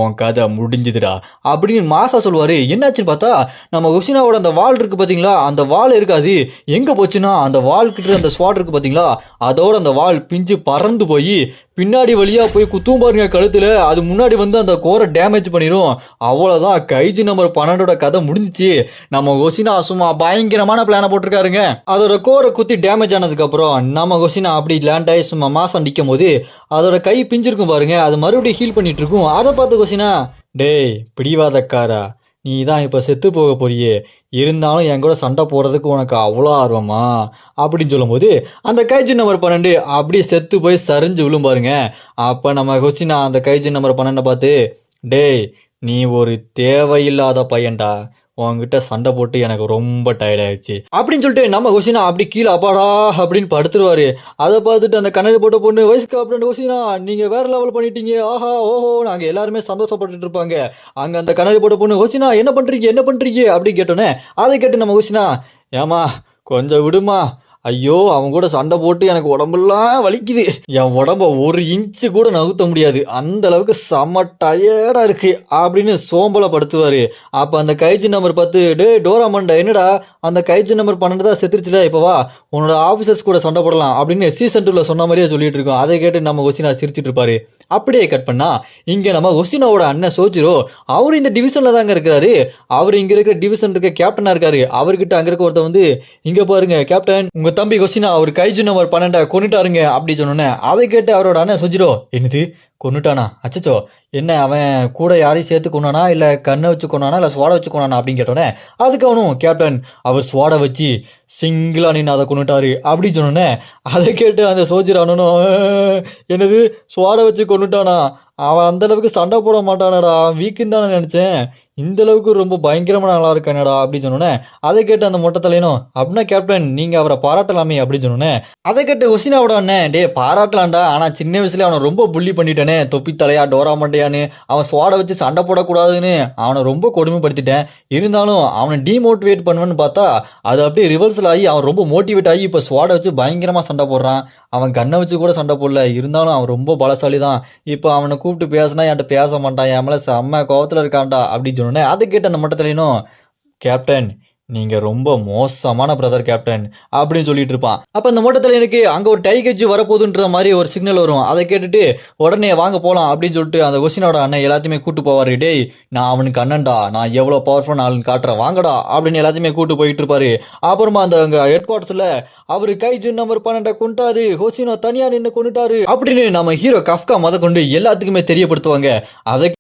உன் கதை முடிஞ்சுதுடா அப்படின்னு மாசா சொல்லுவாரு. என்னாச்சுன்னு பார்த்தா நம்ம ஒசினாவோட அந்த வால் இருக்கு பாத்தீங்களா, அந்த வால் இருக்காது. எங்க போச்சுன்னா அந்த வால் கிட்ட அந்த ஸ்வாட் இருக்கு பாத்தீங்களா, அதோட அந்த வால் பிஞ்சு பறந்து போய் பின்னாடி வழியா போய் குத்தும் பாருங்க கழுத்துல. அது முன்னாடி வந்து அந்த கோரை டேமேஜ் பண்ணிடும். அவ்வளவுதான், கைஜி நம்பர் 12 கதை முடிஞ்சிச்சு. நம்ம ஒசினா சும்மா பயங்கரமான பிளான போட்டிருக்காருங்க. அதோட கோரை குத்தி டேமேஜ் ஆனதுக்கு அப்புறம் நம்ம ஒசினா அப்படி லேண்ட் ஆகி சும்மா மாசம் நிற்கும் போது அதோட கை பிஞ்சிருக்கும் பாருங்க, அது மறுபடியும் ஹீல் பண்ணிட்டு இருக்கும். அதை பார்த்து கொசினா, டேய் பிடிவாதக்காரா, நீ தான் இப்ப செத்து போக போறியே, இருந்தாலும் என் கூட சண்டை போடுறதுக்கு உனக்கு அவ்வளோ ஆர்வமா அப்படின்னு சொல்லும்போது அந்த கைஜி நம்பர் 12 அப்படியே செத்து போய் சரிஞ்சு விழும் பாருங்க. அப்ப நம்ம கொஸ்டினா அந்த கைஜி நம்பர் 12 பார்த்து, டேய் நீ ஒரு தேவையில்லாத பையன்டா, உன்கிட்ட சண்டை போட்டு எனக்கு ரொம்ப டயர்ட் ஆயிடுச்சு அப்படின்னு சொல்லிட்டு நம்ம கொஸ்டினா அப்படி கீழே அப்பாடா அப்படின்னு படுத்துருவாரு. அதை பார்த்துட்டு அந்த கண்ணாடி போட்ட பொண்ணு, வயசுக்கு அப்புறம் கொஸ்டினா நீங்க வேற லெவல் பண்ணிட்டீங்க, ஆஹா ஓஹோ, நாங்க எல்லாருமே சந்தோஷப்பட்டுட்டு இருப்பாங்க. அங்க அந்த கண்ணாடி போட்ட பொண்ணு, கொஸ்டினா என்ன பண்றீங்க என்ன பண்றீங்க அப்படின்னு கேட்டோன்னே, அதை கேட்டு நம்ம கொஸ்டினா, ஏமா கொஞ்சம் விடுமா, ஐயோ அவன் கூட சண்டை போட்டு எனக்கு உடம்பெல்லாம் வலிக்குது, என் உடம்ப ஒரு இன்ச்சு கூட நகுத்த முடியாது, அந்த அளவுக்கு செம்ம டயர்டா இருக்கு அப்படின்னு சோம்பலப்படுத்துவாரு. அப்ப அந்த கைஜி நம்பர் 10, டே டோராமண்டா என்னடா அந்த கைஜி நம்பர் 12 தான் செத்துருச்சுல, இப்ப வா உன்னோட ஆபீசர்ஸ் கூட சண்டை போடலாம் அப்படின்னு சீசன் 2ல சொன்ன மாதிரியே சொல்லிட்டு இருக்கோம். அதை கேட்டு நம்ம ஒசினா சிரிச்சிட்டு இருப்பாரு. அப்படியே கட் பண்ணா இங்க நம்ம ஒசினாவோட அண்ணன் சோஜிரோ, அவரு இந்த டிவிஷன்ல தாங்க இருக்கிறாரு. அவர் இங்க இருக்கிற டிவிஷன் இருக்க கேப்டனா இருக்காரு. அவர்கிட்ட அங்க இருக்க ஒருத்த வந்து, இங்க பாருங்க கேப்டன், உங்க தம்பி கொஸ்டினா அவர் கைஜி நம்பர் 12 கொன்னுட்டாருங்க அப்படி சொன்னோன்னே, அதை கேட்டு அவரோட அண்ணன் சுஜிரோ, என்னது கொன்னுட்டானா, அச்சச்சோ என்ன அவன் கூட யாரையும் சேர்த்து கொண்டானா இல்ல கண்ணை வச்சு கொண்டானா இல்ல ஸ்வாட வச்சு கொண்டானா அப்படின்னு கேட்டோன்னே, அதுக்கு அவனும் கேப்டன் அவர் ஸ்வாட வச்சு சிங்கிளா நின்று அதை கொண்டுட்டாரு அப்படின்னு சொன்னோன்னே, அதை கேட்டு அந்த சோஜிரோ அண்ணனும், என்னது ஸ்வாட வச்சு கொண்டுட்டானா, அவன் அந்த அளவுக்கு சண்டை போட மாட்டானடா, வீக்குன்னு தானே நினைச்சேன், இந்த அளவுக்கு ரொம்ப பயங்கரமான நல்லா இருக்கானடா அப்படின்னு சொன்னோன்னே, அதை கேட்டு அந்த மொட்டை தலையனும், அப்படின்னா கேப்டன் நீங்க அவரை பாராட்டலாமே அப்படின்னு சொன்னோன்னே, அதை கேட்டு ஒசினாவோட அண்ணன், டே பாராட்டலாம்டா, ஆனா சின்ன வயசுல அவனை ரொம்ப புள்ளி பண்ணிட்டேனே, தொப்பி தலையா டோரா மண்டையான்னு, அவன் ஸ்வாட வச்சு சண்டை போடக்கூடாதுன்னு அவனை ரொம்ப கொடுமைப்படுத்திட்டேன், இருந்தாலும் அவனை டிமோட்டிவேட் பண்ணுவேன்னு பார்த்தா அது அப்படியே ரிவர்சல் ஆகி அவன் ரொம்ப மோட்டிவேட் ஆகி இப்போ ஸ்வாட வச்சு பயங்கரமா சண்டை போடுறான். அவன் கண்ணை வச்சு கூட சண்டை போடல, இருந்தாலும் அவன் ரொம்ப பலசாலி தான். இப்போ அவனை கூப்பிட்டு பேசினா என்கிட்ட பேச மாட்டான், என் மேலே செம்ம கோவத்தில் இருக்கான்டா அப்படின்னு சொன்னோன்னே, அதை கேட்டு அந்த மட்டத்திலும், கேப்டன் நீங்க ரொம்ப மோசமான பிரதர் கேப்டன் அப்படின்னு சொல்லிட்டு இருப்பான். அப்ப அந்த மோட்டத்தில் எனக்கு அங்க ஒரு டைகேஜ் வரப்போகுதுன்ற மாதிரி ஒரு சிக்னல் வரும். அதை கேட்டுட்டு உடனே வாங்க போலாம் அப்படின்னு சொல்லிட்டு அந்த கொஸ்டினோட அண்ணன் எல்லாத்தையுமே கூட்டு போவாரு. டேய் நான் அவனுக்கு அண்ணன்டா, நான் எவ்வளவு பவர்ஃபுல் ஆளுன்னு காட்டுறேன் வாங்கடா அப்படின்னு எல்லாத்தையுமே கூட்டு போயிட்டு இருப்பாரு. அப்புறமா அந்த ஹெட் குவார்டர்ஸ்ல அவரு கைஜு நம்பர் 12 கொண்டுட்டாரு, ஹோசினோ தனியா நின்று கொண்டுட்டாரு அப்படின்னு நம்ம ஹீரோ கஃப்கா முத கொண்டு எல்லாத்துக்குமே தெரியப்படுத்துவாங்க. அதை